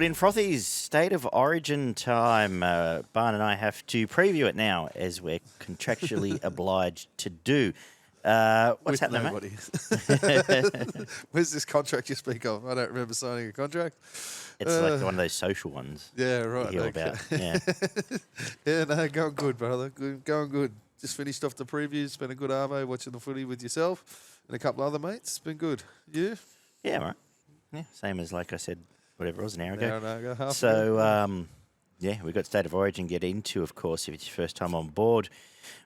Footy and Frothies, State of Origin time. Barn and I have to preview it now, as we're contractually obliged to do. What's With happening, nobody. mate? Where's this contract you speak of? I don't remember signing a contract. It's like one of those social ones. Yeah, right. You hear about. Yeah. Yeah, no, going good, brother. Going good. Just finished off the preview. Spent a good arvo watching the footy with yourself and a couple other mates. It's been good. You? Yeah, right. Yeah, same as, like I said, whatever it was, an hour ago. An hour ago, half So, ago. yeah, we've got State of Origin to get into, of course, if it's your first time on board.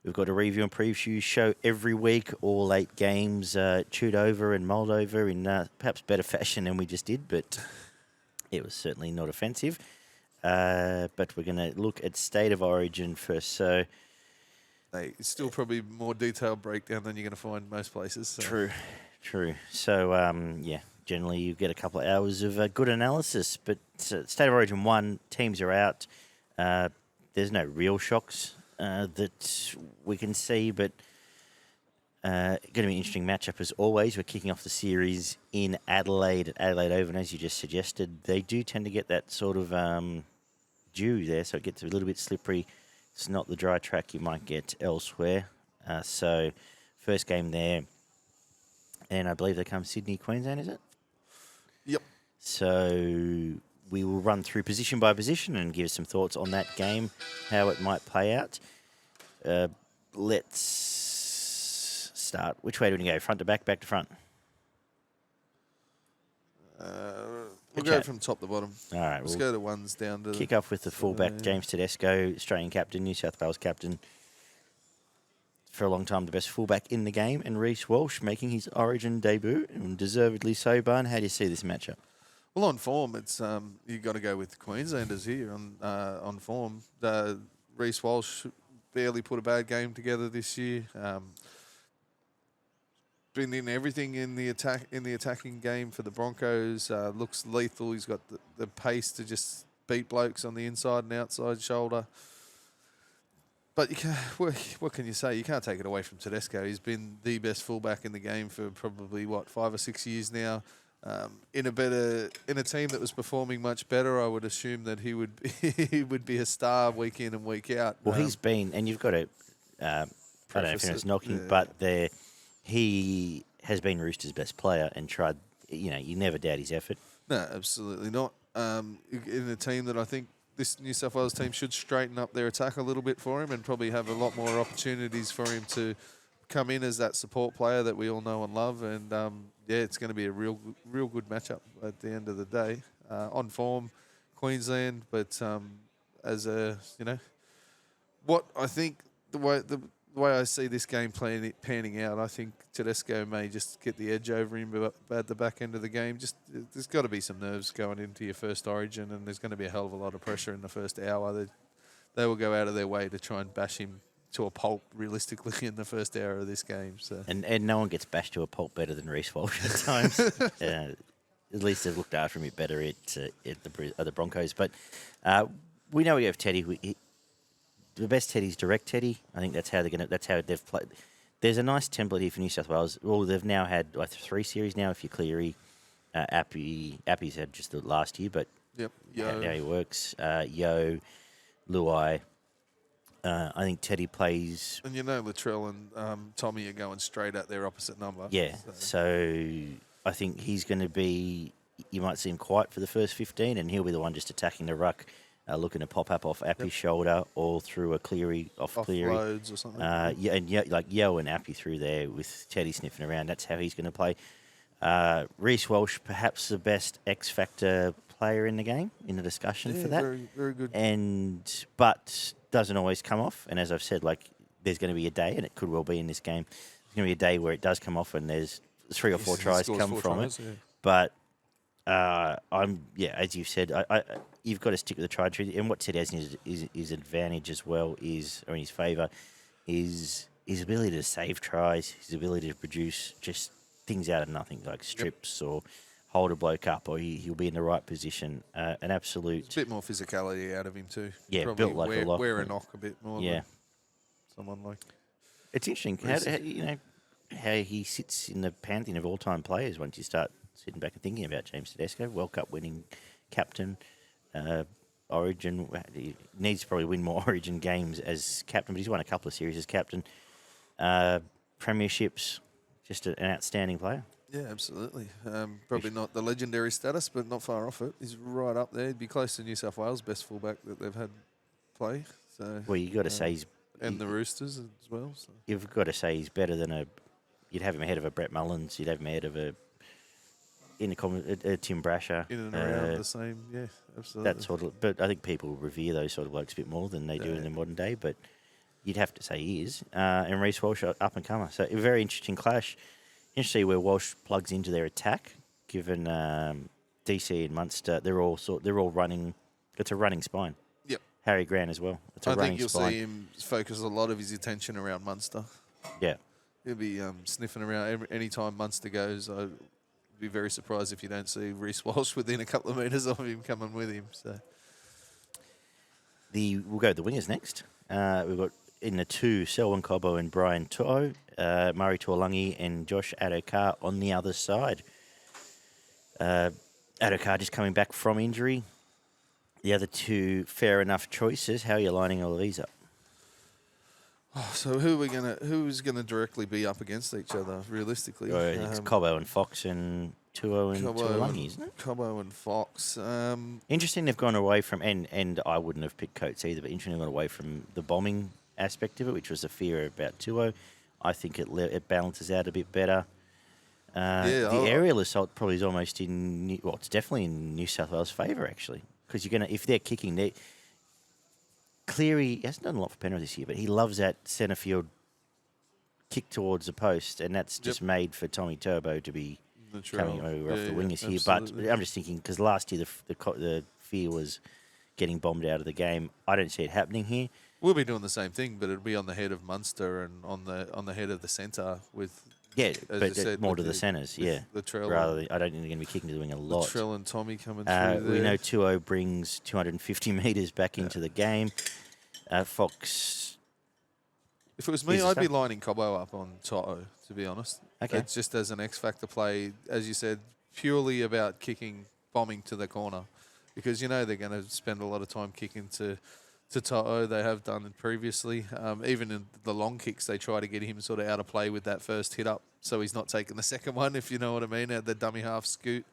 We've got a review and preview show every week, all 8 games chewed over and mulled over in perhaps better fashion than we just did, but it was certainly not offensive. But we're going to look at State of Origin first. So, Hey, it's still probably more detailed breakdown than you're going to find most places. So. True. So, yeah, generally you get a couple of hours of good analysis. But State of Origin 1, teams are out. There's no real shocks that we can see, but going to be an interesting matchup as always. We're kicking off the series in Adelaide at Adelaide Oval, and as you just suggested, they do tend to get that sort of dew there, so it gets a little bit slippery. It's not the dry track you might get elsewhere. So first game there, and I believe they come Sydney, Queensland, is it? Yep. So we will run through position by position and give some thoughts on that game, how it might play out. Let's start. Which way do we go? Front to back, back to front? We'll go from top to bottom. All right. Let's go to ones down to... Kick off with the fullback, James Tedesco, Australian captain, New South Wales captain. For a long time, the best fullback in the game. And Reece Walsh making his Origin debut, and deservedly so, Barn. How do you see this matchup? Well, on form, it's you got to go with Queenslanders here on form. Reece Walsh barely put a bad game together this year. Been in everything in the attacking game for the Broncos. Looks lethal. He's got the pace to just beat blokes on the inside and outside shoulder. But you can't, what can you say? You can't take it away from Tedesco. He's been the best fullback in the game for probably 5 or 6 years now. In a team that was performing much better, I would assume that he would be a star week in and week out. Well, he's been, and you've got to, I don't know if it's knocking, but he has been Roosters' best player and tried. You never doubt his effort. No, absolutely not. In a team that I think this New South Wales team should straighten up their attack a little bit for him and probably have a lot more opportunities for him to come in as that support player that we all know and love. And yeah, it's going to be a real good matchup at the end of the day. On form, Queensland, but as a what I think the way I see this game panning out, I think Tedesco may just get the edge over him at the back end of the game. Just there's got to be some nerves going into your first Origin, and there's going to be a hell of a lot of pressure in the first hour. They will go out of their way to try and bash him to a pulp realistically in the first hour of this game. So and no one gets bashed to a pulp better than Reece Walsh at times. At least they've looked after him a bit better at the Broncos. But we know we have Teddy. The best Teddy's direct Teddy. I think that's how they've played. There's a nice template here for New South Wales. Well, they've now had 3 series now. If you're Cleary, Appy's had just the last year, but yep, how he works. Yo, Luai. I think Teddy plays. And Latrell and Tommy are going straight at their opposite number. Yeah, so I think he's going to be. You might see him quiet for the first 15, and he'll be the one just attacking the ruck. Looking to pop up off Appy's shoulder or through a Cleary off Cleary. Loads or something. Like Yo and Appy through there with Teddy sniffing around. That's how he's going to play. Reece Walsh, perhaps the best X Factor player in the game, in the discussion for that. Very, very good. But doesn't always come off. And as I've said, there's going to be a day, and it could well be in this game, there's going to be a day where it does come off and there's 3 or 4 tries come from it. Yeah. But as you've said, you've got to stick with the tried tree. And what Ted has in his advantage as well in his favour, is his ability to save tries, his ability to produce just things out of nothing, like strips or hold a bloke up, or he'll be in the right position. An absolute... There's a bit more physicality out of him too. Yeah, probably built like a lock. Wear a knock a bit more than someone like... It's interesting how he sits in the pantheon of all-time players once you start sitting back and thinking about James Tedesco, World Cup winning captain, Origin. He needs to probably win more Origin games as captain, but he's won a couple of series as captain. Premierships, just an outstanding player. Yeah, absolutely. Probably not the legendary status, but not far off it. He's right up there. He'd be close to New South Wales' best fullback that they've had play. So, Well, you got to say and the Roosters as well. So. You've got to say he's better than You'd have him ahead of a Brett Mullins. You'd have him ahead of a Tim Brasher. In and around the same, yeah, absolutely. That sort of, but I think people revere those sort of blokes a bit more than they do in the modern day. But you'd have to say he is. And Reece Walsh, up and comer. So a very interesting clash. Interesting to see where Walsh plugs into their attack. Given DC and Munster, they're all running. It's a running spine. Yep. Harry Grant as well. It's a I running think you'll spine. see him focus a lot of his attention around Munster. Yeah. He'll be sniffing around any time Munster goes. I'd be very surprised if you don't see Reece Walsh within a couple of metres of him coming with him. So we'll go to the wingers next. We've got in the two, Selwyn Cobbo and Brian To'o, Murray Tuolangi and Josh Adokar on the other side. Adokar just coming back from injury. The other two, fair enough choices. How are you lining all of these up? So who's gonna directly be up against each other realistically? It's Cobbo and Fox and Tuo and Tuolangi, isn't it? Cobbo and Fox. Interesting they've gone away from, and I wouldn't have picked Coates either, but interesting they've gone away from the bombing aspect of it, which was the fear about Tuo. I think it balances out a bit better. The aerial assault probably is almost it's definitely in New South Wales' favour actually, because if they're kicking, Cleary hasn't done a lot for Penrith this year, but he loves that centre field kick towards the post, and that's just made for Tommy Turbo to be coming over off the wingers here. But I'm just thinking, because last year the fear was getting bombed out of the game. I don't see it happening here. We'll be doing the same thing, but it'll be on the head of Munster and on the head of the centre with. Yeah, but more to the centres, yeah. Latrell rather than, I don't think they're going to be kicking to the wing a lot. Latrell and Tommy coming through there. We know Tuo brings 250 metres back into the game. Fox. If it was me, I'd be lining Cobbo up on To'o, to be honest. Okay. It's just as an X-factor play, as you said, purely about bombing to the corner. Because they're going to spend a lot of time kicking to To'o. They have done it previously. Even in the long kicks, they try to get him sort of out of play with that first hit up, so he's not taking the second one, if you know what I mean, the dummy half scoot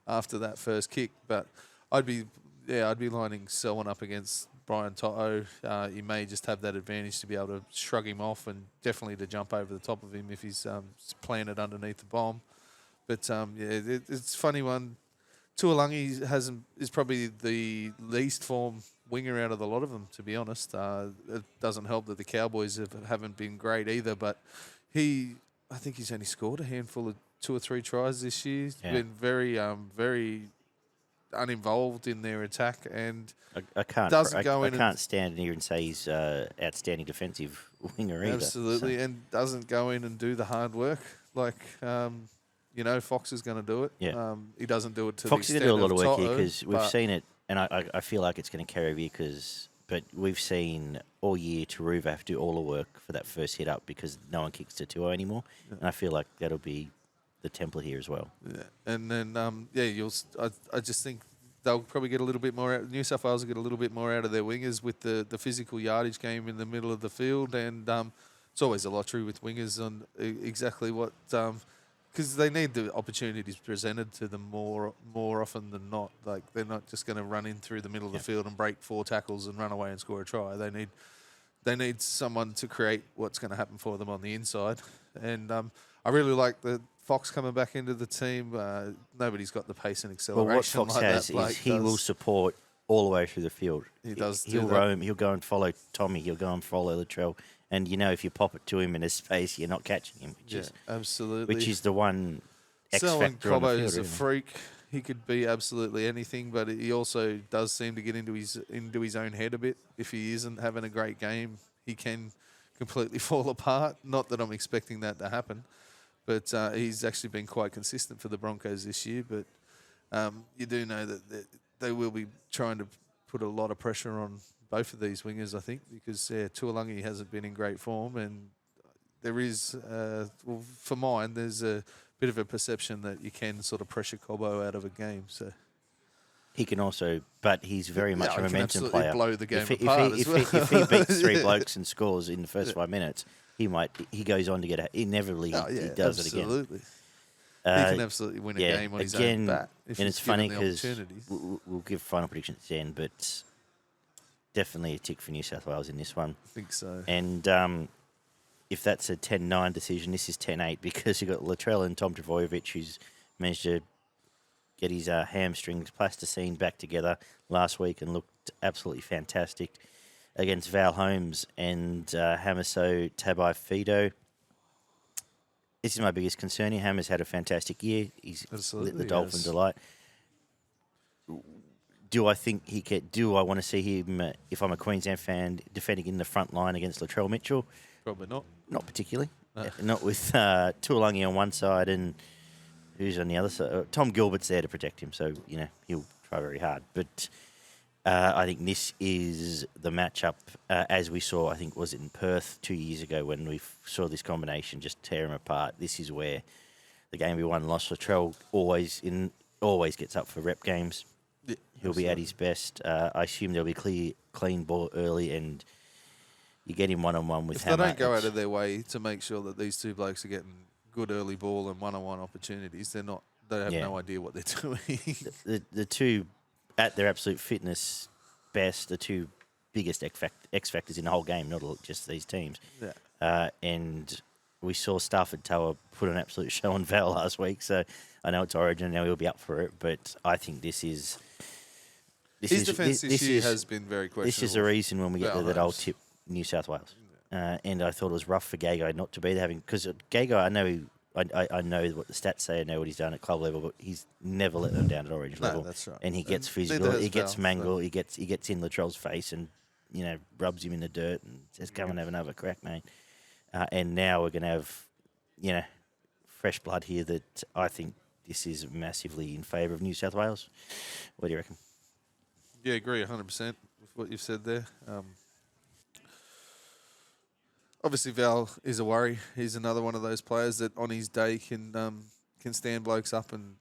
after that first kick. But I'd be lining Selwyn up against Brian To'o. He may just have that advantage to be able to shrug him off and definitely to jump over the top of him if he's planted underneath the bomb. But it's a funny one. Tuolangi is probably the least form winger out of the lot of them, to be honest. It doesn't help that the Cowboys haven't been great either, but I think he's only scored a handful of 2 or 3 tries this year. He's been very, very uninvolved in their attack, and I can't stand here and say he's outstanding defensive winger either. Absolutely, and doesn't go in and do the hard work like Fox is going to do it. Yeah. He doesn't do it to Fox the is extent going to do a lot of work To'o, here because we've seen it, and I feel like it's going to carry over but we've seen all year Taruva have to do all the work for that first hit up because no one kicks to Tuo anymore, and I feel like that'll be the template here as well. Yeah, and then I just think they'll probably get a little bit more. New South Wales will get a little bit more out of their wingers with the physical yardage game in the middle of the field, and it's always a lottery with wingers on exactly what because they need the opportunities presented to them more often than not. Like they're not just going to run in through the middle of the field and break 4 tackles and run away and score a try. They need someone to create what's going to happen for them on the inside, and I really like the Fox coming back into the team. Nobody's got the pace and acceleration. Well, what Fox like has that is he will support all the way through the field. He does. He'll roam. He'll go and follow Tommy. He'll go and follow Latrell. And if you pop it to him in his space, you're not catching him. Absolutely. Which is the one X Selwyn factor on the Cobbo field. is a freak. He could be absolutely anything, but he also does seem to get into his own head a bit. If he isn't having a great game, he can completely fall apart. Not that I'm expecting that to happen, but he's actually been quite consistent for the Broncos this year. But you do know that they will be trying to put a lot of pressure on both of these wingers, I think, because Tuolangi hasn't been in great form, and there is, for mine, there's a bit of a perception that you can sort of pressure Cobbo out of a game. So He can also, but he's very much Yeah, a he can momentum absolutely player. blow the game If he, apart if, as he, well. if he beats three Yeah. blokes and scores in the first 5 minutes, he goes on to get inevitably Oh, he yeah, does it again. absolutely. He can absolutely win a Yeah, game on his again, own bat if and he's it's given funny the because opportunities. we'll give final predictions at the end, but definitely a tick for New South Wales in this one. I think so. And if that's a 10-9 decision, this is 10-8 because you've got Latrell and Tom Trbojevic, who's managed to get his hamstrings plasticine back together last week and looked absolutely fantastic against Val Holmes and Hamiso Tabai-Fido. This is my biggest concern here. Hammer's had a fantastic year. He's lit the Dolphins alight. Do I think he can? Do I want to see him, if I'm a Queensland fan, defending in the front line against Latrell Mitchell? Probably not. Not particularly. No. Not with Tuolangi on one side and who's on the other side. Tom Gilbert's there to protect him, so he'll try very hard. But I think this is the matchup, as we saw, I think, was it in Perth 2 years ago when we saw this combination just tear them apart. This is where the game we won and lost. Latrell always gets up for rep games. Yeah, He'll be at his best. I assume there'll be clean ball early, and you get him one-on-one with Hammer. If they don't go out of their way to make sure that these two blokes are getting good early ball and one-on-one opportunities, they have no idea what they're doing. The two, at their absolute fitness best, the two biggest X factors in the whole game, not just these teams. Yeah. And we saw Stafford Tower put an absolute show on Val last week, so I know it's Origin, now he'll be up for it, but I think this is... His defence this year has been very questionable. This is the reason when we get there that I'll Holmes. tip New South Wales. And I thought it was rough for Gagai not to be there, because Gagai, I know what the stats say, I know what he's done at club level, but he's never let them down at Origin level. That's right. And he gets And physical, neither he has gets Val, mangled, he gets in Latrell's face and rubs him in the dirt and says, "Come and have another crack, mate." And now we're going to have fresh blood here that I think this is massively in favour of New South Wales. What do you reckon? Yeah, agree 100% with what you've said there. Obviously, Val is a worry. He's another one of those players that on his day can stand blokes up and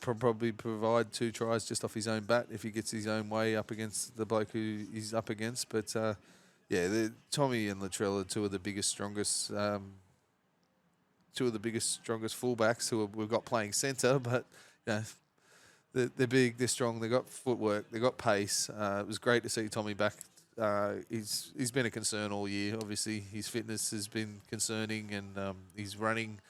probably provide 2 tries just off his own bat if he gets his own way up against the bloke who he's up against. But, Tommy and Latrell are two of the biggest, strongest fullbacks who we've got playing centre. But, they're big, they're strong, they've got footwork, they've got pace. It was great to see Tommy back. He's been a concern all year. Obviously, his fitness has been concerning, and he's running.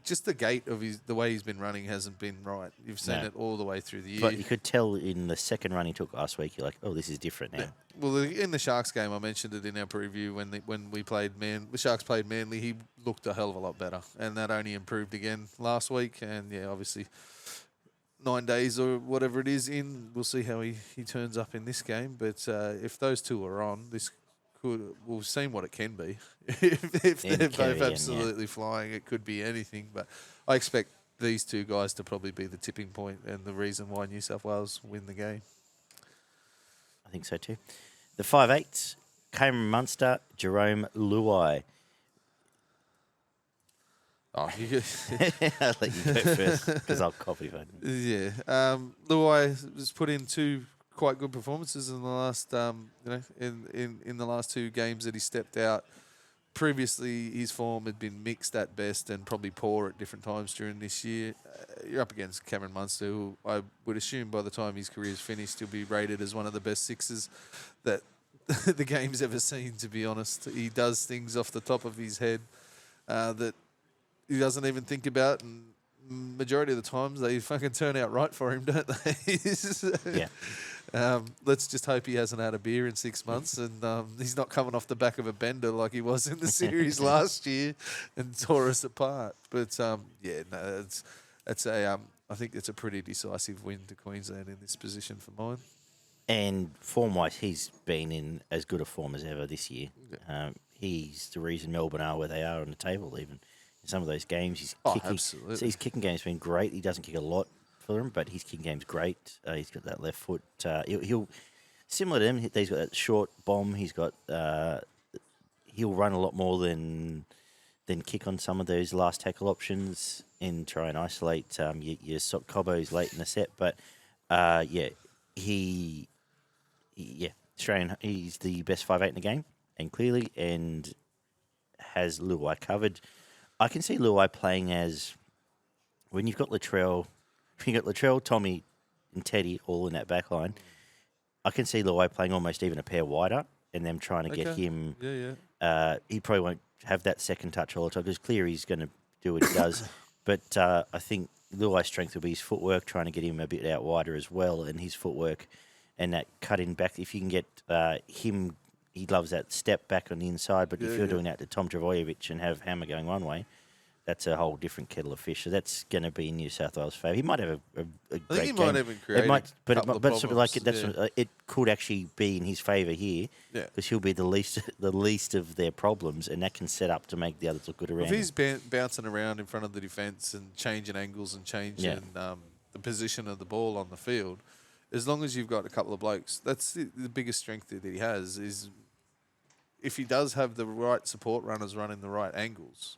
Just the gait of the way he's been running hasn't been right. You've seen it all the way through the year. But you could tell in the second run he took last week, you're like, oh, this is different now. Yeah. Well, in the Sharks game, I mentioned it in our preview when we played the Sharks played Manly. He looked a hell of a lot better, and that only improved again last week. And obviously, 9 days or whatever it is in, we'll see how he turns up in this game. But if those two are on, we've seen what it can be. if they're both absolutely flying, it could be anything. But I expect these two guys to probably be the tipping point and the reason why New South Wales win the game. I think so too. The 5'8", Cameron Munster, Jerome Luai. Oh, I'll let you go first because I'll copy it. Yeah, Luai has put in 2 quite good performances in the last, in the last 2 games that he stepped out. Previously, his form had been mixed at best and probably poor at different times during this year. You're up against Cameron Munster, who I would assume by the time his career is finished, he'll be rated as one of the best sixes that the game's ever seen, to be honest. He does things off the top of his head that he doesn't even think about, and majority of the times they fucking turn out right for him, don't they? Yeah. Let's just hope he hasn't had a beer in 6 months and he's not coming off the back of a bender like he was in the series last year and tore us apart. But I think it's a pretty decisive win to Queensland in this position for mine. And form-wise, he's been in as good a form as ever this year. Yeah. He's the reason Melbourne are where they are on the table, even. In some of those games, his kicking game's been great. He doesn't kick a lot for him, but his kicking game's great. He's got that left foot. He'll similar to him. He's got that short bomb. He's got. He'll run a lot more than kick on some of those last tackle options and try and isolate your Cobbos late in the set. But Australian. He's the best 5'8" in the game, and clearly, and has Luai covered. I can see Luai playing as when you've got Latrell, Tommy, and Teddy all in that back line. I can see Luai playing almost even a pair wider, and them trying to get him. He probably won't have that second touch all the time because Cleary's going to do what he does. But I think Luai's strength will be his footwork, trying to get him a bit out wider as well, and his footwork and that cutting back. If you can get him, he loves that step back on the inside. But if you're doing that to Tom Travojevic and have Hammer going one way, that's a whole different kettle of fish. So that's going to be in New South Wales' favour. He might have a great I think he game. might even create it could actually be in his favour here because he'll be the least of their problems, and that can set up to make the others look good around. If he's bouncing around in front of the defence and changing angles and changing the position of the ball on the field, as long as you've got a couple of blokes, that's the biggest strength that he has is if he does have the right support runners running the right angles,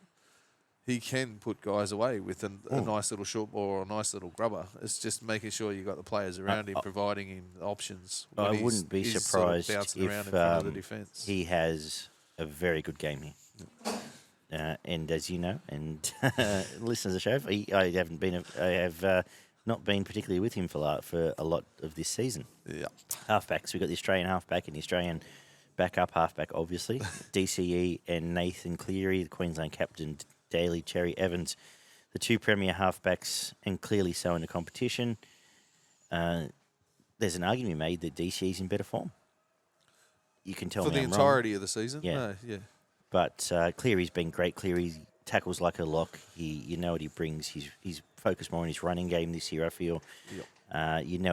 he can put guys away with a nice little short ball or a nice little grubber. It's just making sure you've got the players around him, providing him options. I wouldn't be surprised if in front of the defence. He has a very good game here. And as you know, and listeners of the show, I have not been particularly with him for a lot of this season. Yeah. Halfbacks. We've got the Australian halfback and the Australian backup halfback, obviously. DCE and Nathan Cleary, the Queensland captain, Daly, Cherry Evans, the two premier halfbacks, and clearly so in the competition. There's an argument made that DCE's in better form. You can tell for me the I'm entirety wrong. of the season. Yeah, no, But Cleary's been great. Cleary tackles like a lock. You know what he brings. He's focused more on his running game this year, I feel. Yep.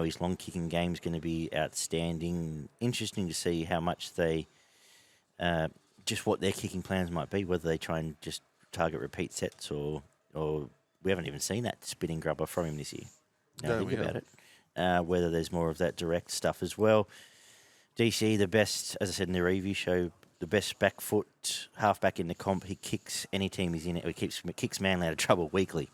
His long kicking game is going to be outstanding. Interesting to see how much they, just what their kicking plans might be. Whether they try and just target repeat sets or we haven't even seen that spinning grubber from him this year. Now think about it. Whether there's more of that direct stuff as well. DC, the best, as I said in the review show, the best back foot halfback in the comp. He kicks any team he's in. He kicks Manly out of trouble weekly.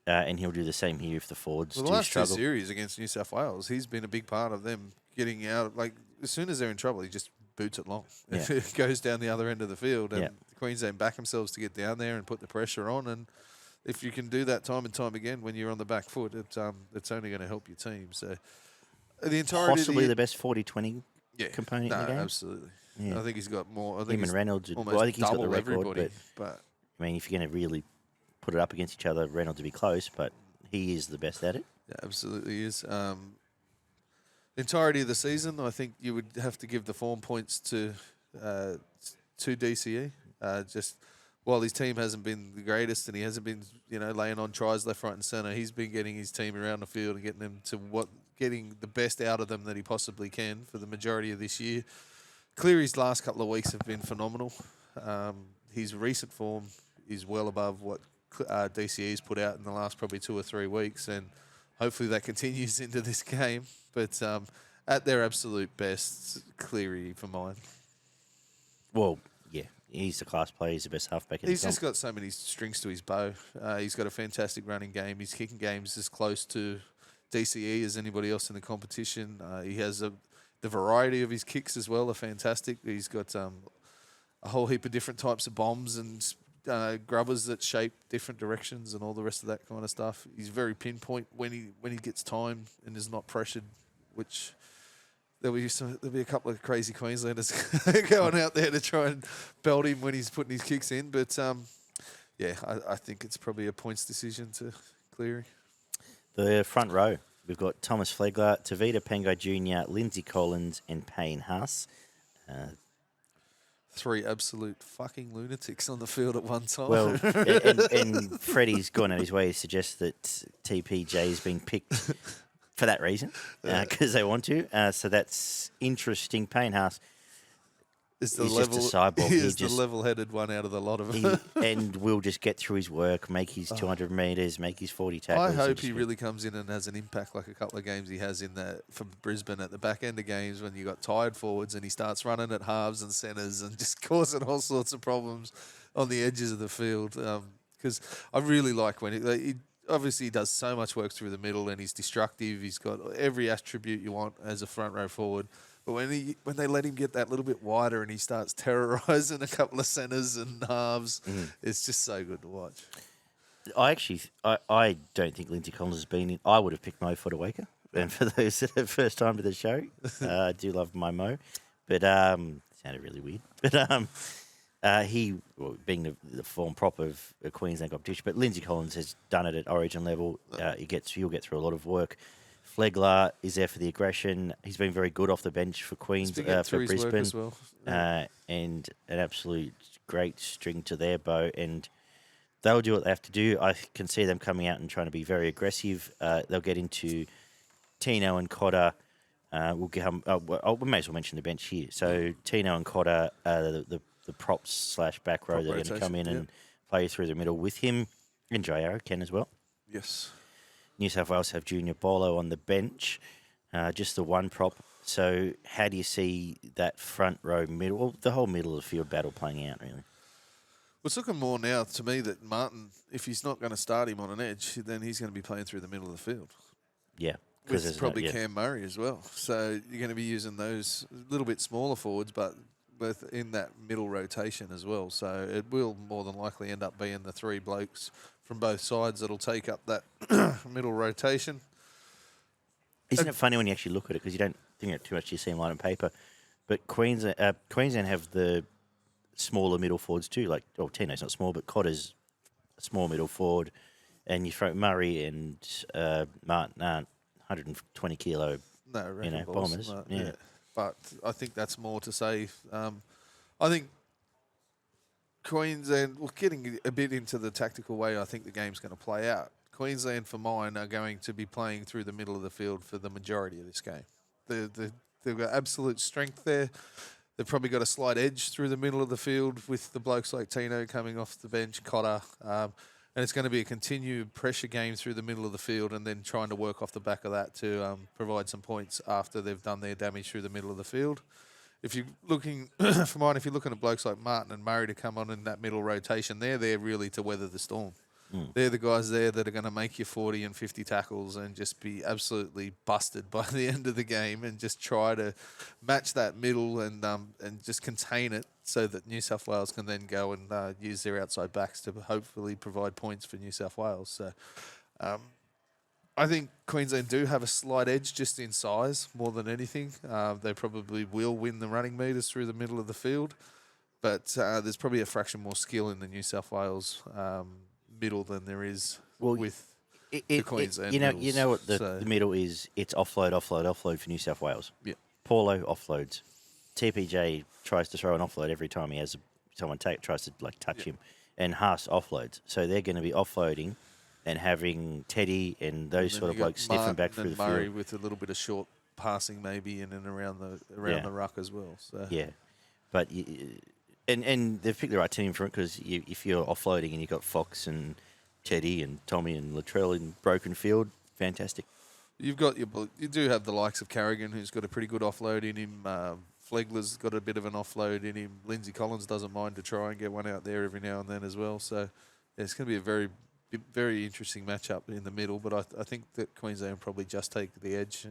And he'll do the same here if the forwards do struggle. The last two series against New South Wales, he's been a big part of them getting out. Like, as soon as they're in trouble, he just boots it long. Yeah. It goes down the other end of the field. And Queensland back themselves to get down there and put the pressure on. And if you can do that time and time again when you're on the back foot, it's only going to help your team. So the entirety possibly the best 40-20 component in the game. Absolutely. Yeah. I think he's got more. I think him and Reynolds. I think he's got the record. But I mean, if you're going to really put it up against each other, Reynolds will be close, but he is the best at it. Yeah, absolutely is. The entirety of the season, I think you would have to give the form points to DCE. Just while his team hasn't been the greatest and he hasn't been, laying on tries left, right, and centre, he's been getting his team around the field and getting them to getting the best out of them that he possibly can for the majority of this year. Cleary's last couple of weeks have been phenomenal. His recent form is well above what DCE's put out in the last probably 2 or 3 weeks, and hopefully that continues into this game. But at their absolute best, Cleary for mine. Well, yeah, he's the class player. He's the best halfback in the He's just got so many strings to his bow. He's got a fantastic running game. His kicking game is as close to DCE as anybody else in the competition. He has the variety of his kicks as well are fantastic. He's got a whole heap of different types of bombs and grubbers that shape different directions and all the rest of that kind of stuff. He's very pinpoint when he gets time and is not pressured, which there'll be a couple of crazy Queenslanders going out there to try and belt him when he's putting his kicks in. But I think it's probably a points decision to Cleary. The front row, we've got Thomas Flegler, Tavita Pengai Jr., Lindsay Collins, and Payne Haas. 3 absolute fucking lunatics on the field at one time. Well, and Freddie's gone out his way to suggest that TPJ has been picked for that reason, because they want to. So that's interesting. Payne Haas is just a cyborg. He is the level-headed one out of the lot of them. And will just get through his work, make his 200 metres, make his 40 tackles. I hope he really comes in and has an impact like a couple of games he has in from Brisbane at the back end of games when you got tired forwards and he starts running at halves and centres and just causing all sorts of problems on the edges of the field. Because I really like when obviously he does so much work through the middle, and he's destructive. He's got every attribute you want as a front row forward. But when they let him get that little bit wider and he starts terrorising a couple of centres and halves, it's just so good to watch. I don't think Lindsay Collins has been in. I would have picked Mo Fodawaker. And for those that are first time to the show, I do love my Mo. But sounded really weird. But he, being the form prop of a Queensland competition, but Lindsay Collins has done it at Origin level. He'll get through a lot of work. Flegler is there for the aggression. He's been very good off the bench for Queens, for Brisbane, as well. and an absolute great string to their bow. And they'll do what they have to do. I can see them coming out and trying to be very aggressive. They'll get into Tino and Cotter. We may as well mention the bench here. So Tino and Cotter, the props / back row, they're going to come in and play through the middle with him. And J.R. can as well. Yes. New South Wales have Junior Bolo on the bench, just the one prop. So how do you see that front row middle, well, the whole middle of the field battle playing out, really? Well, it's looking more now to me that Martin, if he's not going to start him on an edge, then he's going to be playing through the middle of the field. Yeah. With probably Cam Murray as well. So you're going to be using those little bit smaller forwards, but in that middle rotation as well. So it will more than likely end up being the three blokes from both sides that'll take up that middle rotation. Isn't it funny when you actually look at it, because you don't think it too much, you see them line on paper, but Queensland have the smaller middle forwards too. Like, Tino's not small, but Cotter's a small middle forward, and you throw Murray and Martin aren't 120 kilo bombers. Yeah. But I think that's more to say. I think Queensland, getting a bit into the tactical way I think the game's going to play out. Queensland, for mine, are going to be playing through the middle of the field for the majority of this game. They've got absolute strength there. They've probably got a slight edge through the middle of the field with the blokes like Tino coming off the bench, Cotter. And it's going to be a continued pressure game through the middle of the field, and then trying to work off the back of that to provide some points after they've done their damage through the middle of the field. If you're looking, for mine, if you're looking at blokes like Martin and Murray to come on in that middle rotation, they're there really to weather the storm. They're the guys there that are going to make you 40 and 50 tackles and just be absolutely busted by the end of the game, and just try to match that middle and just contain it so that New South Wales can then go and use their outside backs to hopefully provide points for New South Wales. So I think Queensland do have a slight edge just in size more than anything. They probably will win the running meters through the middle of the field, but there's probably a fraction more skill in the New South Wales middle than there is with the Queensland middles. You know what the middle is? It's offload for New South Wales. Yeah. Paulo offloads. TPJ tries to throw an offload every time he has someone tries to touch him, and Haas offloads. So they're going to be offloading and having Teddy and those sort of blokes sniffing back through the field. Murray with a little bit of short passing maybe in and around the ruck as well. So. Yeah, but and they've picked the right team for it, because if you're offloading and you've got Fox and Teddy and Tommy and Latrell in broken field, fantastic. You do have the likes of Carrigan, who's got a pretty good offload in him. Flegler's got a bit of an offload in him. Lindsay Collins doesn't mind to try and get one out there every now and then as well. So it's going to be a very, very interesting matchup in the middle. But I think that Queensland probably just take the edge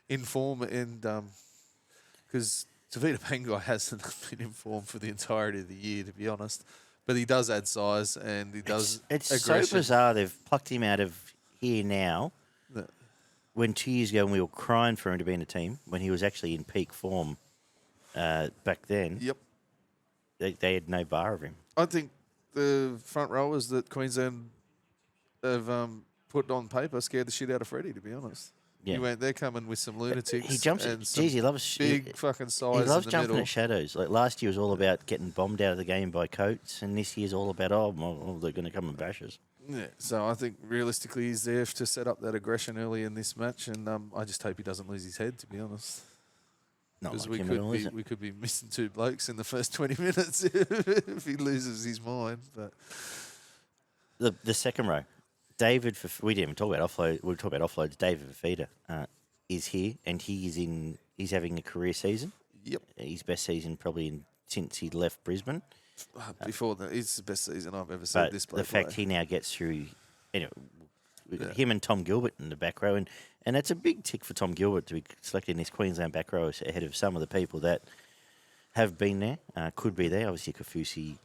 in form, and because Tavita Pangai hasn't been in form for the entirety of the year, to be honest. But he does add size, and he does It's aggression. so bizarre they've plucked him out of here now, when 2 years ago we were crying for him to be in a team, when he was actually in peak form back then. Yep. They had no bar of him. I think the front rowers that Queensland have put on paper scared the shit out of Freddie, to be honest. Yeah. They're coming with some lunatics. He jumps. He loves big fucking size. He loves in the jumping middle. at shadows. Like last year was all about getting bombed out of the game by Coates, and this year's all about they're going to come and bash us. Yeah. So I think realistically he's there to set up that aggression early in this match, and I just hope he doesn't lose his head, to be honest. Because we could be missing two blokes in the first 20 minutes if he loses his mind. But the second row, David. We didn't even talk about offload. We'll talk about offloads. David Fafita is here, and he's having a career season. Yep. His best season probably since he left Brisbane. Before that, it's the best season I've ever seen this player. The fact he now gets through anyway, we've got him and Tom Gilbert in the back row, and it's a big tick for Tom Gilbert to be selected in this Queensland back row ahead of some of the people that have been there, could be there. Obviously, Kafusi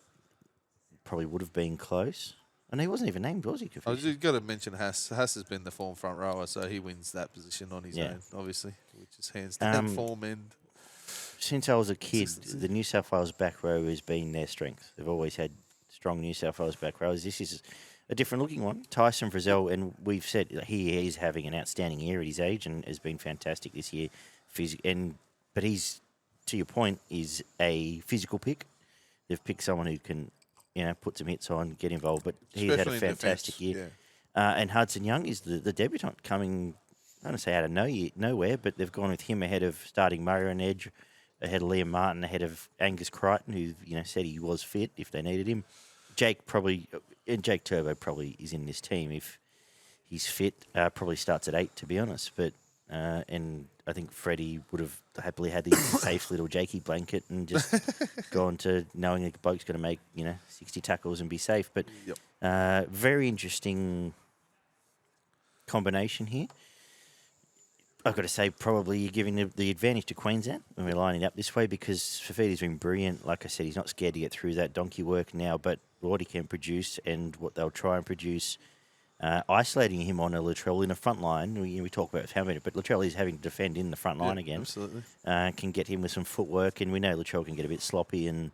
probably would have been close. And he wasn't even named, was he, Kafusi? You've got to mention Haas. Haas has been the form front rower, so he wins that position on his own, obviously, which is hands down form and... Since I was a kid, the New South Wales back row has been their strength. They've always had strong New South Wales back rows. This is a different looking one. Tyson Frizzell, and we've said he is having an outstanding year at his age and has been fantastic this year. But he's, to your point, is a physical pick. They've picked someone who can, put some hits on, get involved. But he's had a fantastic year. Yeah. And Hudson Young is the debutant coming, I don't want to say out of nowhere, but they've gone with him ahead of starting Murray on edge, ahead of Liam Martin, ahead of Angus Crichton, who said he was fit if they needed him. Jake Turbo probably is in this team if he's fit. Probably starts at 8, to be honest. But and I think Freddie would have happily had the safe little Jakey blanket and just gone to knowing the bloke's going to make 60 tackles and be safe. But very interesting combination here. I've got to say, probably you're giving the advantage to Queensland when we're lining up this way because Fafita's been brilliant. Like I said, he's not scared to get through that donkey work now, but what he can produce and what they'll try and produce, isolating him on a Latrell in the front line. We talk about how many, but Latrell is having to defend in the front line again. Absolutely. Can get him with some footwork, and we know Latrell can get a bit sloppy and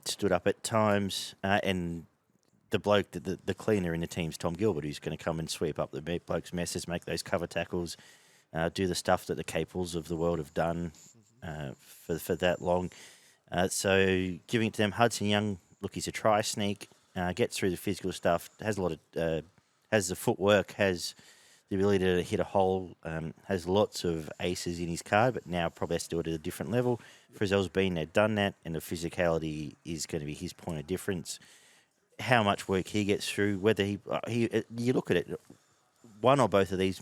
stood up at times. And the bloke, the cleaner in the team's Tom Gilbert, who's going to come and sweep up the bloke's messes, make those cover tackles, do the stuff that the Capels of the world have done for that long. So giving it to them, Hudson Young, look, he's a try sneak, gets through the physical stuff, has a lot of, has the footwork, has the ability to hit a hole, has lots of aces in his card, but now probably has to do it at a different level. Frizzell's been there, done that, and the physicality is going to be his point of difference. How much work he gets through, whether you look at it, one or both of these.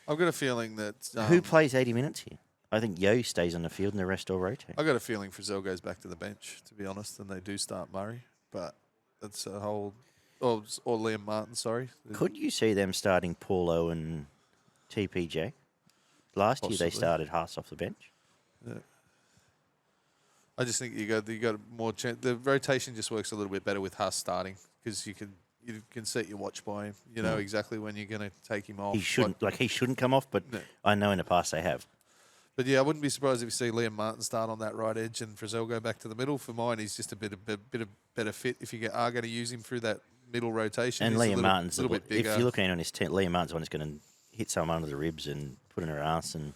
I've got a feeling that who plays 80 minutes here? I think Yo stays on the field and the rest all rotate. I've got a feeling Frizzell goes back to the bench, to be honest, and they do start Murray, but that's a whole or Liam Martin. Sorry, could you see them starting Paulo and TPJ? Last year they started Haas off the bench. Yeah. I just think you got more chance. The rotation just works a little bit better with Haas starting because you can set your watch by him. You know exactly when you're going to take him off. He shouldn't come off, but I know in the past they have. But yeah, I wouldn't be surprised if you see Liam Martin start on that right edge and Frizzell go back to the middle. For mine, he's just a bit of better fit if you are going to use him through that middle rotation. And Liam Martin's a little bit bigger. If you're looking at on his team, Liam Martin's one who's going to hit someone under the ribs and put in her ass and.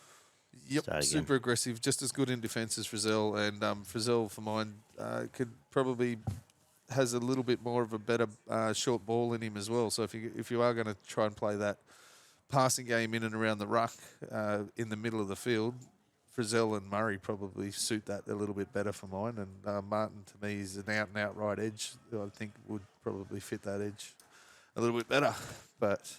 Yep, super aggressive, just as good in defence as Frizzell. And Frizzell, for mine, could probably has a little bit more of a better short ball in him as well. So if you are going to try and play that passing game in and around the ruck in the middle of the field, Frizzell and Murray probably suit that a little bit better for mine. And Martin, to me, is an out-and-out right edge who I think would probably fit that edge a little bit better. But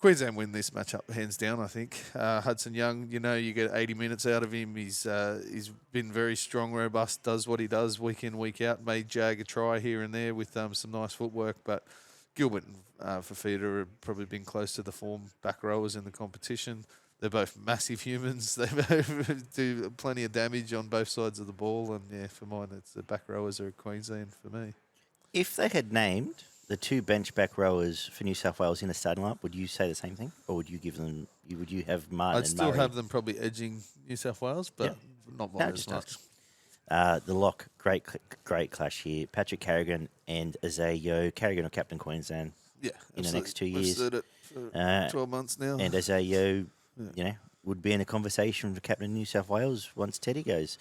Queensland win this matchup hands down, I think. Hudson Young, you get 80 minutes out of him. He's been very strong, robust, does what he does week in, week out. Made Jag a try here and there with some nice footwork. But Gilbert and Fafita have probably been close to the form back rowers in the competition. They're both massive humans. They both do plenty of damage on both sides of the ball. And, yeah, for mine, it's the back rowers are Queensland for me. If they had named the two bench back rowers for New South Wales in the starting lineup, would you say the same thing, or would you give them? Would you have Martin? I'd still have them probably edging New South Wales, but not by as much. The lock, great clash here. Patrick Carrigan and Isaiah Carrigan will captain Queensland. Yeah, in the next 2 years. I've said it for 12 months now. And Isaiah, would be in a conversation for captain New South Wales once Teddy goes.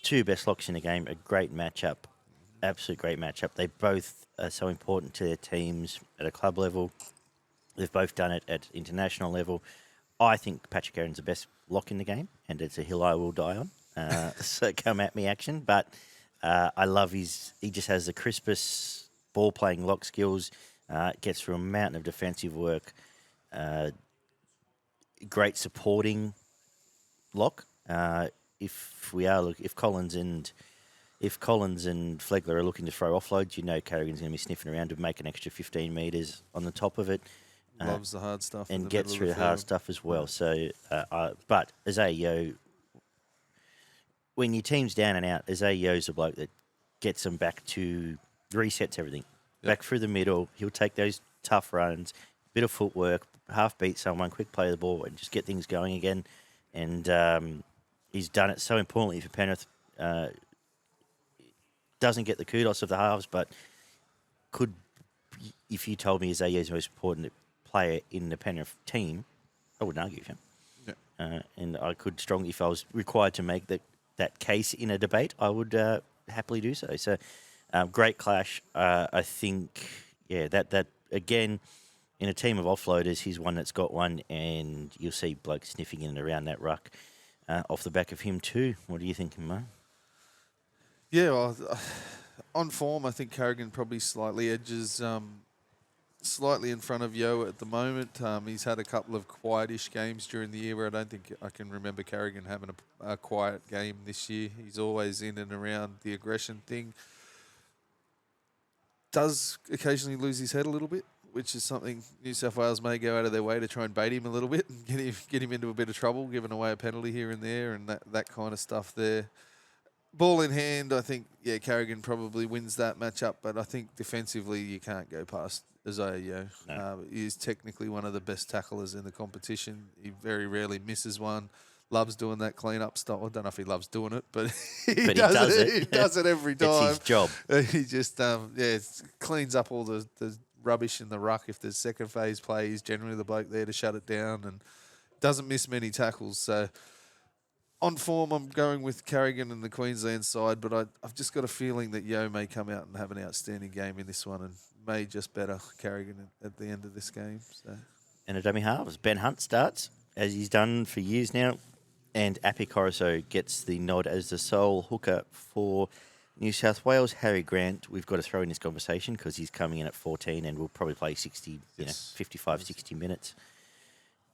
Two best locks in the game, a great matchup. Absolute great matchup. They both are so important to their teams at a club level. They've both done it at international level. I think Patrick Carrigan's the best lock in the game, and it's a hill I will die on. So come at me action. But I love he just has the crispest ball-playing lock skills, gets through a mountain of defensive work, great supporting lock. If Collins and if Collins and Flegler are looking to throw offloads, you know Carrigan's going to be sniffing around to make an extra 15 metres on the top of it. Loves the hard stuff. And gets through the hard stuff as well. So, but Azeo, when your team's down and out, Azeo's a bloke that gets them back to resets everything. Yep. Back through the middle, he'll take those tough runs, bit of footwork, half beat someone, quick play the ball, and just get things going again. And he's done it so importantly for Penrith. Doesn't get the kudos of the halves, but could, if you told me Azeo's the most important player in the Penrith team, I wouldn't argue with him. Yeah. And I could strongly, if I was required to make that case in a debate, I would happily do so. So, great clash. I think, that again, in a team of offloaders, he's one that's got one, and you'll see blokes sniffing in and around that ruck off the back of him too. What do you think, Mo? Yeah, well, on form, I think Carrigan probably slightly edges, slightly in front of Yo at the moment. He's had a couple of quietish games during the year where I don't think I can remember Carrigan having a quiet game this year. He's always in and around the aggression thing. Does occasionally lose his head a little bit, which is something New South Wales may go out of their way to try and bait him a little bit and get him into a bit of trouble, giving away a penalty here and there and that kind of stuff there. Ball in hand, I think, Carrigan probably wins that matchup, but I think defensively you can't go past Azeo. No. He is technically one of the best tacklers in the competition. He very rarely misses one. Loves doing that clean-up stuff. I don't know if he loves doing it, but he does it. He does it every time. It's his job. He just, cleans up all the rubbish in the ruck. If there's second phase play, he's generally the bloke there to shut it down and doesn't miss many tackles. So on form, I'm going with Carrigan and the Queensland side, but I've just got a feeling that Yo may come out and have an outstanding game in this one and may just better Carrigan at the end of this game. So. And a dummy halves. Ben Hunt starts, as he's done for years now, and Api Coruscant gets the nod as the sole hooker for New South Wales. Harry Grant, we've got to throw in this conversation because he's coming in at 14 and will probably play 55, 60 minutes.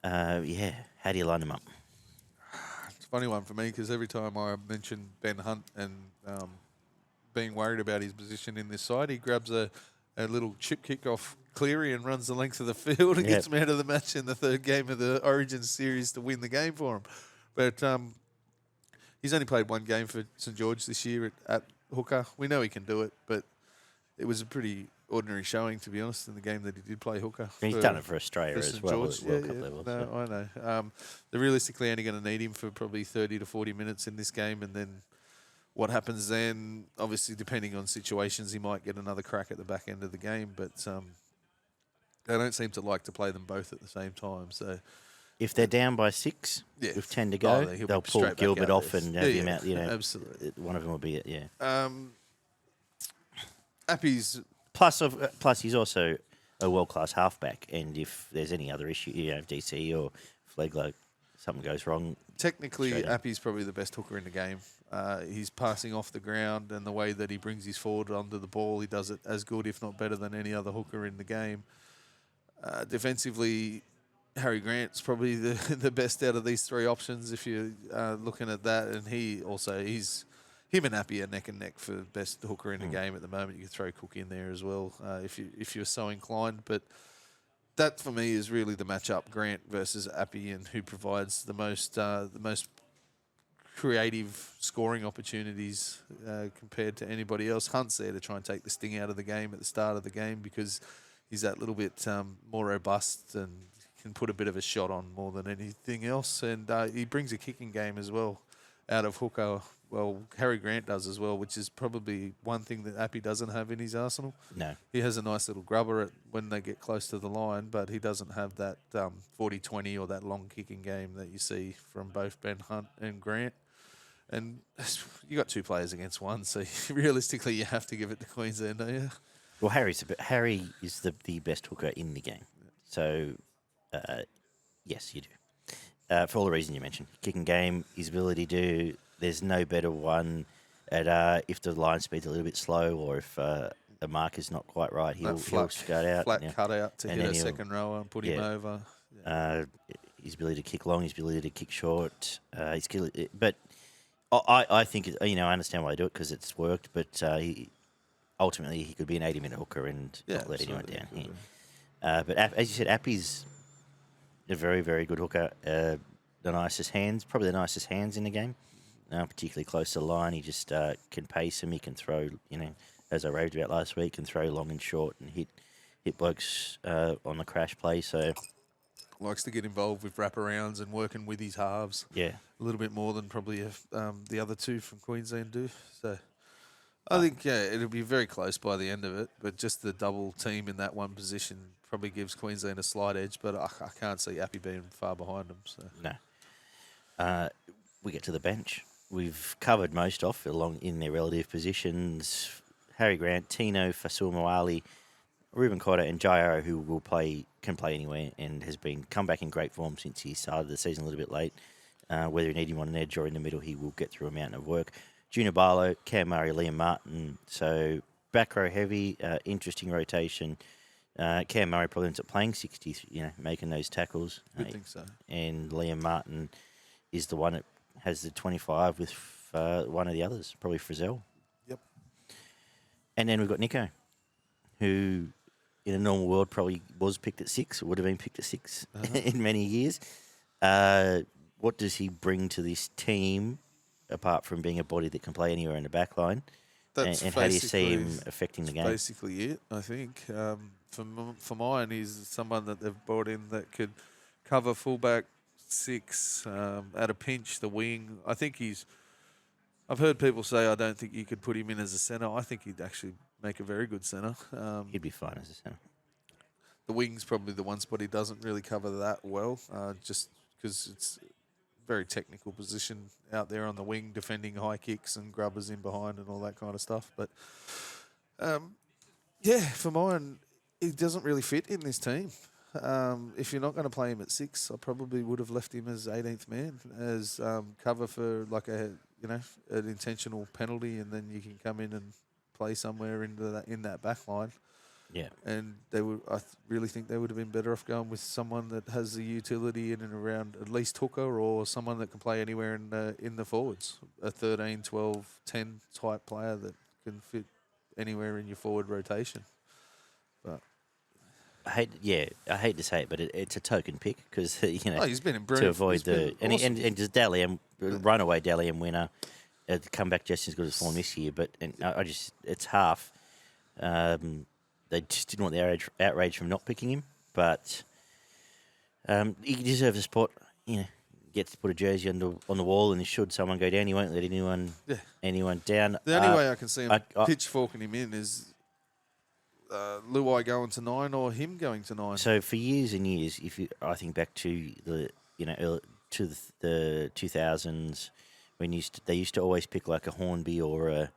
How do you line him up? It's a funny one for me because every time I mention Ben Hunt and being worried about his position in this side, he grabs a little chip kick off Cleary and runs the length of the field and gets man of the match in the third game of the Origin series to win the game for him. But he's only played one game for St George this year at hooker. We know he can do it, but it was a pretty ordinary showing, to be honest, in the game that he did play hooker. He's done it for Australia as well at World Cup level. No, I know. They're realistically only going to need him for probably 30 to 40 minutes in this game, and then what happens then, obviously, depending on situations, he might get another crack at the back end of the game, but they don't seem to like to play them both at the same time. So, if they're down by 6 with 10 to go, they'll pull Gilbert off and have him out. Absolutely. One of them will be it. Appy's plus he's also a world-class halfback, and if there's any other issue, DC or Flegler, something goes wrong. Technically, Appy's probably the best hooker in the game. He's passing off the ground, and the way that he brings his forward onto the ball, he does it as good, if not better, than any other hooker in the game. Defensively, Harry Grant's probably the best out of these three options if you're looking at that. And him and Appy are neck and neck for best hooker in the game at the moment. You can throw Cook in there as well if you're so inclined. But that for me is really the matchup: Grant versus Appy, and who provides the most creative scoring opportunities compared to anybody else. Hunt's there to try and take the sting out of the game at the start of the game because he's that little bit more robust and can put a bit of a shot on more than anything else. And he brings a kicking game as well out of hooker. Well, Harry Grant does as well, which is probably one thing that Appy doesn't have in his arsenal. No. He has a nice little grubber when they get close to the line, but he doesn't have that 40-20 or that long kicking game that you see from both Ben Hunt and Grant. And you got two players against one, so realistically you have to give it to Queensland, don't you? Well, Harry is the best hooker in the game. So, yes, you do. For all the reasons you mentioned. Kicking game, his ability to... There's no better one at if the line speed's a little bit slow or if the mark is not quite right, he'll scout out. Flat cut out to hit a second rower and put him over. His ability to kick long, his ability to kick short, his skill. But I think, I understand why they do it because it's worked, but ultimately he could be an 80-minute hooker and not let anyone down. But as you said, Appy's a very, very good hooker. The nicest hands, probably the nicest hands in the game, particularly close to the line. He just can pace him. He can throw, as I raved about last week, can throw long and short and hit blokes on the crash play. So likes to get involved with wraparounds and working with his halves. Yeah. A little bit more than probably the other two from Queensland do. So I think, it'll be very close by the end of it, but just the double team in that one position probably gives Queensland a slight edge, but I can't see Appy being far behind them. So. No. We get to the bench. We've covered most off along in their relative positions. Harry Grant, Tino, Fasul Moali, Ruben Cotter and Jairo, who can play anywhere and has come back in great form since he started the season a little bit late. Whether you need him on an edge or in the middle, he will get through a mountain of work. Junior Barlow, Cam Murray, Liam Martin. So back row heavy, interesting rotation. Cam Murray probably ends up playing 60, making those tackles. I think so. And Liam Martin is the one that has the 25 with one of the others, probably Frizzell. Yep. And then we've got Nico, who in a normal world probably was picked at 6, or would have been picked at 6 in many years. What does he bring to this team, apart from being a body that can play anywhere in the back line? And how do you see him affecting the game? Basically it, I think. For mine, he's someone that they've brought in that could cover fullback 6, at a pinch, the wing. I think I've heard people say I don't think you could put him in as a centre. I think he'd actually make a very good centre. He'd be fine as a centre. The wing's probably the one spot he doesn't really cover that well, just because it's a very technical position out there on the wing, defending high kicks and grubbers in behind and all that kind of stuff. But, for mine, he doesn't really fit in this team. If you're not going to play him at 6, I probably would have left him as 18th man, as cover for like an intentional penalty, and then you can come in and play somewhere in that back line. Yeah. And I really think they would have been better off going with someone that has the utility in and around at least hooker, or someone that can play anywhere in the forwards. A 13, 12, 10 type player that can fit anywhere in your forward rotation. But I hate to say it, but it's a token pick because he's been in brilliant to avoid awesome. and just Dally M, runaway Dally M winner, comeback just as good as form this year. But it's half. They just didn't want the outrage from not picking him, but he deserves a spot. Gets to put a jersey on the wall, and should someone go down, he won't let anyone down. The only way I can see him pitchforking him in is Luai going to 9 or him going to 9. So for years and years, I think back to the 2000s when they used to always pick like a Hornby or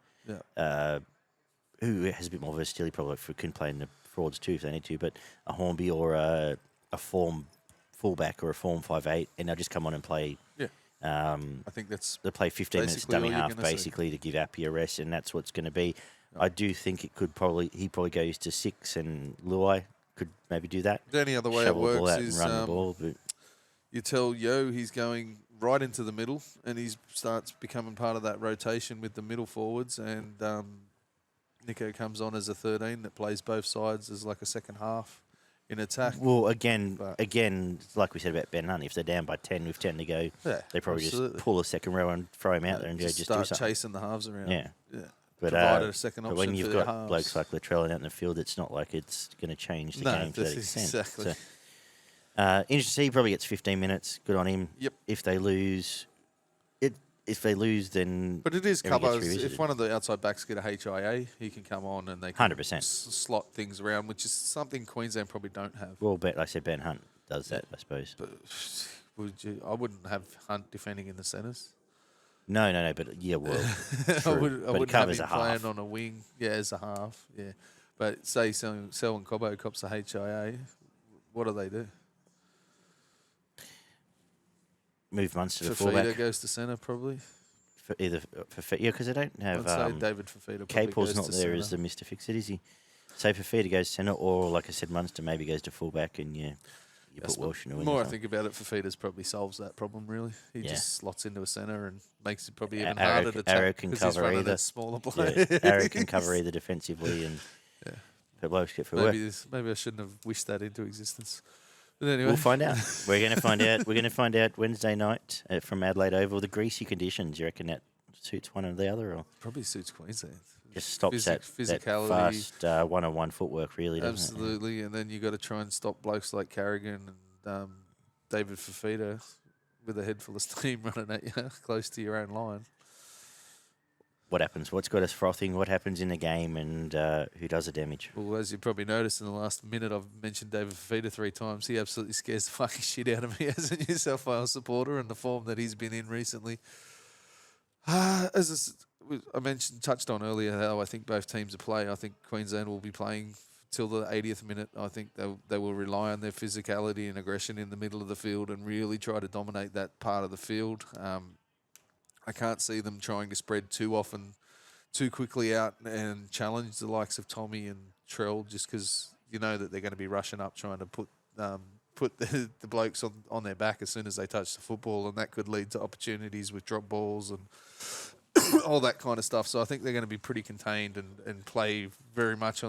who has a bit more versatility, probably can play in the frauds too if they need to, but a Hornby or a form fullback or a form 5'8", and they'll just come on and play. Yeah. I think they play 15 minutes dummy half basically to give Appy a rest, and that's what's going to be. No. I do think he probably goes to 6, and Luai could maybe do that. The only other way it works is run the ball, but you tell Yo he's going right into the middle, and he starts becoming part of that rotation with the middle forwards, and Nico comes on as a 13 that plays both sides as like a second half in attack. Well, again, like we said about Ben Hunt, if they're down by 10 with 10 to go, they probably just pull a second row and throw him out there and just start do something. Chasing the halves around. Yeah. But a second option when you've got halves. blokes like Latrell out in the field, it's not like it's going to change the game to that extent. Exactly. So, interesting to see, he probably gets 15 minutes. Good on him. Yep. If they lose, then... But it is cover. If one of the outside backs get a HIA, he can come on and they can 100%. slot things around, which is something Queensland probably don't have. Well, like I said, Ben Hunt does that, I suppose. But I wouldn't have Hunt defending in the centres. No, but yeah, well, I wouldn't have him playing on a wing, as a half, But say Sel and Cobbo cops a HIA, what do? Move Munster to Fafita fullback. Goes to centre probably. Because they don't have. I'd say David Fafita. Capel's not there as the Mr. Fix-It, is he? So Fafita goes centre, or like I said, Munster maybe goes to fullback, and you put Walsh in a The wing. more I think about it, Fafita's probably solves that problem, really. He just slots into a centre and makes it probably even harder to Arrow tackle can because he's cover running either. at smaller players. Yeah, Arrow can cover either defensively and but Walsh get for work. Maybe I shouldn't have wished that into existence. But anyway. We'll find out. We're going to find out. We're going to find out Wednesday night from Adelaide Oval. The greasy conditions, you reckon that suits one or the other? Or probably suits Queensland. just stops that physicality, fast one-on-one footwork, really, doesn't absolutely. And then you got to try and stop blokes like Carrigan and David Fafita with a head full of steam running at you close to your own line. What happens? What's got us frothing? What happens in the game, and who does the damage? Well, as you probably noticed in the last minute, I've mentioned David Fafita 3 times. He absolutely scares the fucking shit out of me as a New South Wales supporter and the form that he's been in recently. As I touched on earlier, how I think both teams are playing. I think Queensland will be playing till the 80th minute. I think they will rely on their physicality and aggression in the middle of the field and really try to dominate that part of the field. I can't see them trying to spread too quickly out and challenge the likes of Tommy and Trell, just because you know that they're going to be rushing up trying to put the blokes on their back as soon as they touch the football, and that could lead to opportunities with drop balls and all that kind of stuff. So I think they're going to be pretty contained and play very much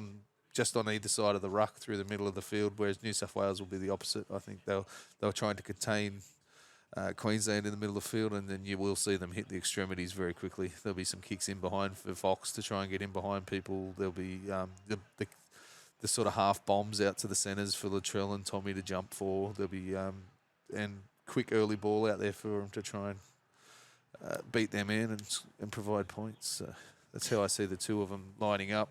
just on either side of the ruck through the middle of the field, whereas New South Wales will be the opposite. I think they'll try to contain Queensland in the middle of the field, and then you will see them hit the extremities very quickly. There'll be some kicks in behind for Fox to try and get in behind people. There'll be the sort of half bombs out to the centres for Latrell and Tommy to jump for. There'll be and quick early ball out there for them to try and beat them in and provide points. So that's how I see the two of them lining up.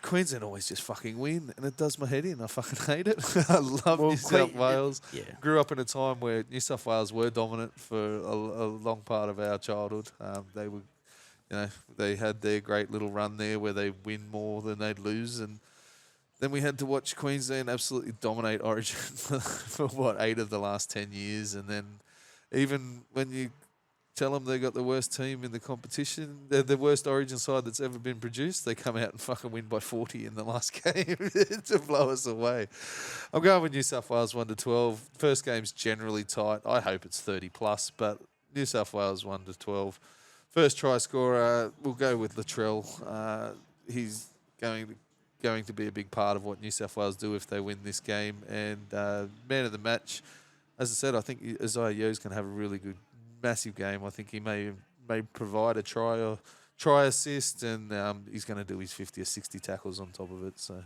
Queensland always just fucking win, and it does my head in. I fucking hate it. I love New South Wales. Yeah. Grew up in a time where New South Wales were dominant for a long part of our childhood. They were, they had their great little run there where they win more than they'd lose, and then we had to watch Queensland absolutely dominate Origin for 8 of the last 10 years, and then even when you tell them they got the worst team in the competition, they're the worst Origin side that's ever been produced, they come out and fucking win by 40 in the last game to blow us away. I'm going with New South Wales 1-12. First game's generally tight. I hope it's 30 plus, but New South Wales 1-12. First try scorer, we'll go with Latrell. He's going to be a big part of what New South Wales do if they win this game. And man of the match, as I said, I think Isaiah Yeo's going to have a really good, massive game. I think he may provide a try assist, and he's going to do his 50 or 60 tackles on top of it. So,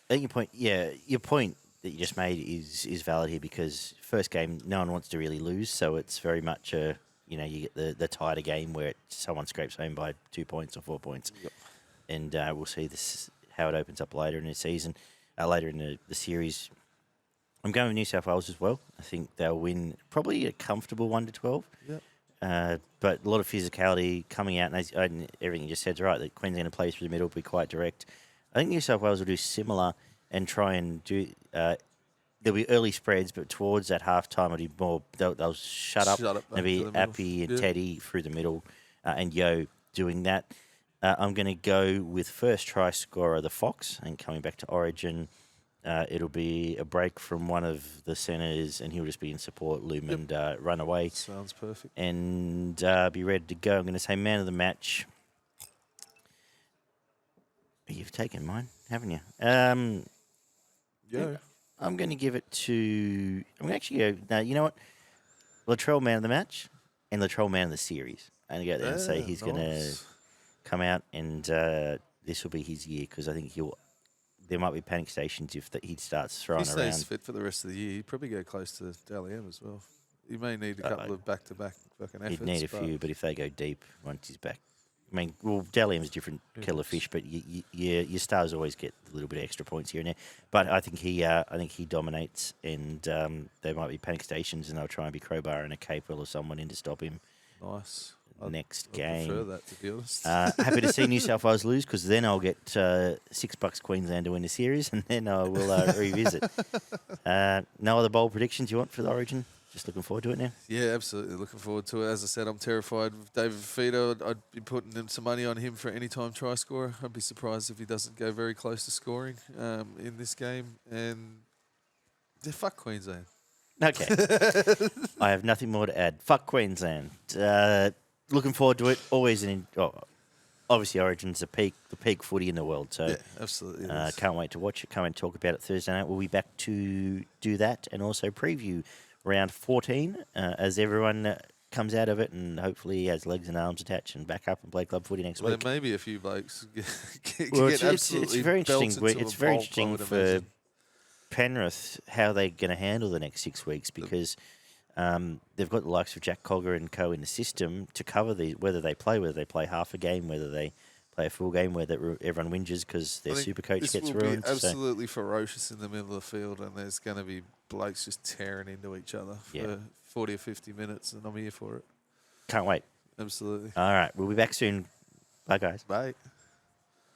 I think your point that you just made is valid here, because first game no one wants to really lose, so it's very much you get the tighter game where someone scrapes home by 2 points or 4 points, and we'll see this how it opens up later in the season, later in the series. I'm going with New South Wales as well. I think they'll win probably a comfortable 1-12. Yep. But a lot of physicality coming out, and everything you just said is right, that Queensland will play through the middle, be quite direct. I think New South Wales will do similar and try and do... there'll be early spreads, but towards that half-time, it'll be more... They'll shut up. There'll be Appy and Teddy through the middle, and Yo doing that. I'm going to go with first try scorer, the Fox, and coming back to Origin... it'll be a break from one of the centres, and he'll just be in support, loom and run away. Sounds perfect. And be ready to go. I'm going to say man of the match. You've taken mine, haven't you? Yeah. I'm going to give it to... I'm going to actually go... No, you know what? Latrell man of the match and Latrell man of the series. I'm going to go there and say he's going to come out, and this will be his year, because I think there might be panic stations if he starts throwing around. If he stays fit for the rest of the year, he'd probably go close to Dally M as well. He may need a couple of back-to-back fucking efforts. He'd need a few, but if they go deep once he's back. I mean, well, Dally M's a different kettle of fish, but your stars always get a little bit of extra points here and there. But I think he dominates, and there might be panic stations, and they'll try and be crowbar and a Capel or someone in to stop him. Nice. Next I game. prefer that, to be honest. Happy to see New South Wales lose, because then I'll get $6 Queensland to win the series, and then I will revisit. No other bold predictions you want for the Origin? Just looking forward to it now. Yeah, absolutely. Looking forward to it. As I said, I'm terrified with David Fifita. I'd be putting in some money on him for any time try scorer. I'd be surprised if he doesn't go very close to scoring in this game. And fuck Queensland. Okay. I have nothing more to add. Fuck Queensland. Looking forward to it. Always obviously Origin's the peak footy in the world. So yeah, absolutely. can't wait to watch it. Can't wait to talk about it Thursday night. We'll be back to do that and also preview round 14 as everyone comes out of it and hopefully has legs and arms attached and back up and play club footy next week. There may be a few blokes get it's very interesting. It's very interesting for imagine. Penrith how they're going to handle the next 6 weeks because they've got the likes of Jack Cogger and co in the system to cover whether they play half a game, whether they play a full game, whether everyone whinges because their super coach gets ruined. This will be absolutely ferocious in the middle of the field, and there's going to be blokes just tearing into each other for 40 or 50 minutes, and I'm here for it. Can't wait. Absolutely. All right, we'll be back soon. Bye, guys. Bye.